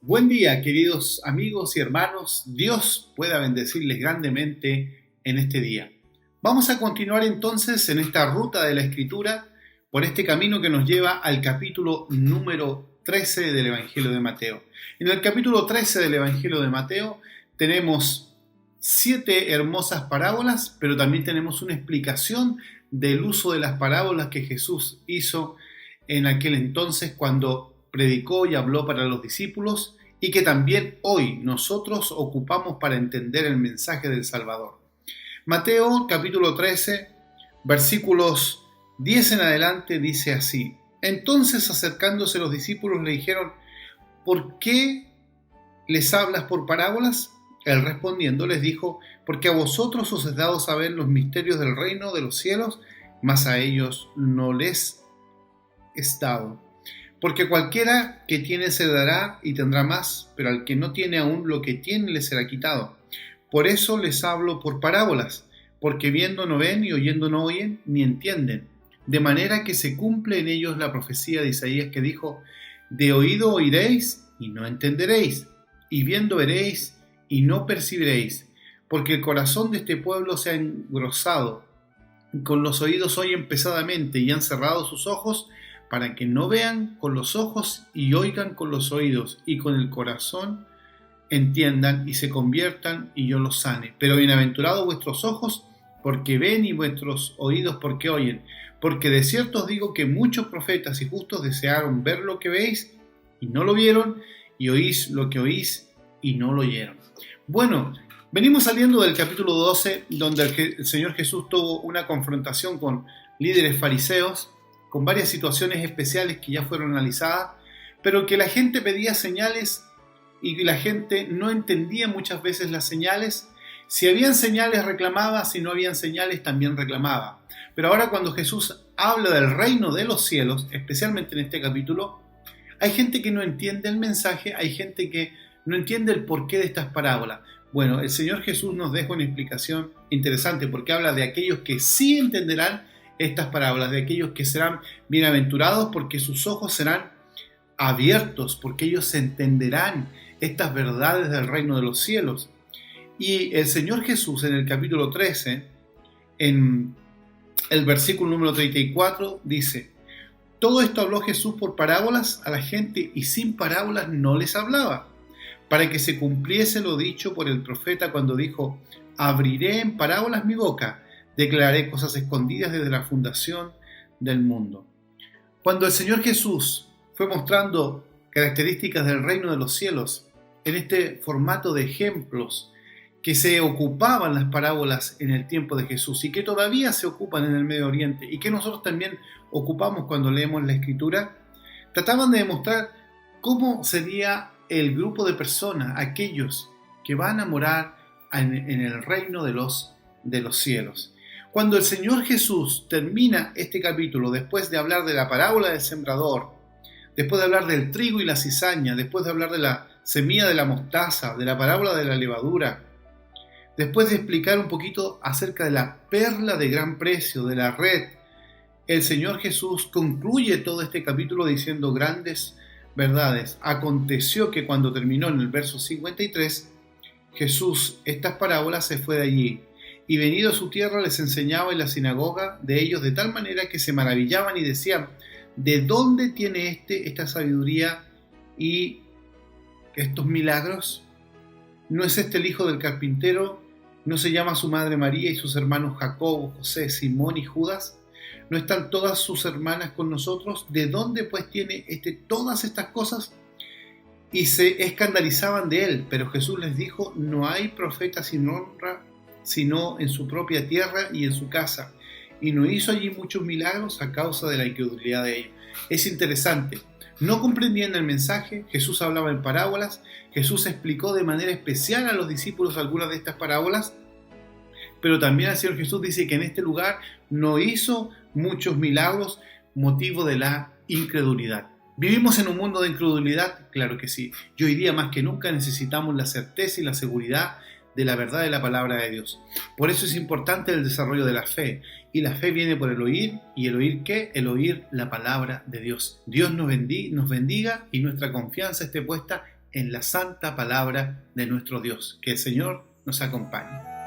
Buen día, queridos amigos y hermanos. Dios pueda bendecirles grandemente en este día. Vamos a continuar entonces en esta ruta de la Escritura por este camino que nos lleva al capítulo número 13 del Evangelio de Mateo. En el capítulo 13 del Evangelio de Mateo tenemos 7 hermosas parábolas, pero también tenemos una explicación del uso de las parábolas que Jesús hizo en aquel entonces cuando predicó y habló para los discípulos y que también hoy nosotros ocupamos para entender el mensaje del Salvador. Mateo capítulo 13, versículos 10 en adelante dice así: Entonces acercándose los discípulos le dijeron: ¿por qué les hablas por parábolas? Él respondiendo les dijo: porque a vosotros os es dado saber los misterios del reino de los cielos, mas a ellos no les es dado. Porque cualquiera que tiene se dará y tendrá más, pero al que no tiene aún lo que tiene le será quitado. Por eso les hablo por parábolas, porque viendo no ven y oyendo no oyen, ni entienden. De manera que se cumple en ellos la profecía de Isaías que dijo: de oído oiréis y no entenderéis, y viendo veréis y no percibiréis, porque el corazón de este pueblo se ha engrosado, con los oídos oyen pesadamente y han cerrado sus ojos, para que no vean con los ojos y oigan con los oídos y con el corazón entiendan y se conviertan y yo los sane. Pero bienaventurados vuestros ojos porque ven y vuestros oídos porque oyen. Porque de cierto os digo que muchos profetas y justos desearon ver lo que veis y no lo vieron, y oís lo que oís y no lo oyeron. Bueno, venimos saliendo del capítulo 12, donde el Señor Jesús tuvo una confrontación con líderes fariseos, con varias situaciones especiales que ya fueron analizadas, pero que la gente pedía señales y la gente no entendía muchas veces las señales. Si habían señales reclamaba, si no habían señales también reclamaba. Pero ahora cuando Jesús habla del reino de los cielos, especialmente en este capítulo, hay gente que no entiende el mensaje, hay gente que no entiende el porqué de estas parábolas. Bueno, el Señor Jesús nos deja una explicación interesante porque habla de aquellos que sí entenderán estas parábolas, de aquellos que serán bienaventurados porque sus ojos serán abiertos, porque ellos entenderán estas verdades del reino de los cielos. Y el Señor Jesús en el capítulo 13, en el versículo número 34, dice: todo esto habló Jesús por parábolas a la gente y sin parábolas no les hablaba, para que se cumpliese lo dicho por el profeta cuando dijo: abriré en parábolas mi boca, declararé cosas escondidas desde la fundación del mundo. Cuando el Señor Jesús fue mostrando características del reino de los cielos en este formato de ejemplos que se ocupaban las parábolas en el tiempo de Jesús y que todavía se ocupan en el Medio Oriente y que nosotros también ocupamos cuando leemos la Escritura, trataban de demostrar cómo sería el grupo de personas, aquellos que van a morar en el reino de los cielos. Cuando el Señor Jesús termina este capítulo, después de hablar de la parábola del sembrador, después de hablar del trigo y la cizaña, después de hablar de la semilla de la mostaza, de la parábola de la levadura, después de explicar un poquito acerca de la perla de gran precio, de la red, el Señor Jesús concluye todo este capítulo diciendo grandes verdades. Aconteció que cuando terminó en el verso 53, Jesús estas parábolas se fue de allí, y venido a su tierra les enseñaba en la sinagoga de ellos de tal manera que se maravillaban y decían: ¿de dónde tiene esta sabiduría y estos milagros? ¿No es este el hijo del carpintero? ¿No se llama su madre María y sus hermanos Jacobo, José, Simón y Judas? ¿No están todas sus hermanas con nosotros? ¿De dónde pues tiene todas estas cosas? Y se escandalizaban de él, pero Jesús les dijo: no hay profeta sin honra sino en su propia tierra y en su casa, y no hizo allí muchos milagros a causa de la incredulidad de ellos. Es interesante, no comprendían el mensaje. Jesús hablaba en parábolas, Jesús explicó de manera especial a los discípulos algunas de estas parábolas, pero también el Señor Jesús dice que en este lugar no hizo muchos milagros, motivo de la incredulidad. ¿Vivimos en un mundo de incredulidad? Claro que sí. Y hoy día más que nunca necesitamos la certeza y la seguridad de la verdad de la palabra de Dios. Por eso es importante el desarrollo de la fe. Y la fe viene por el oír. ¿Y el oír qué? El oír la palabra de Dios. Dios nos bendiga y nuestra confianza esté puesta en la santa palabra de nuestro Dios. Que el Señor nos acompañe.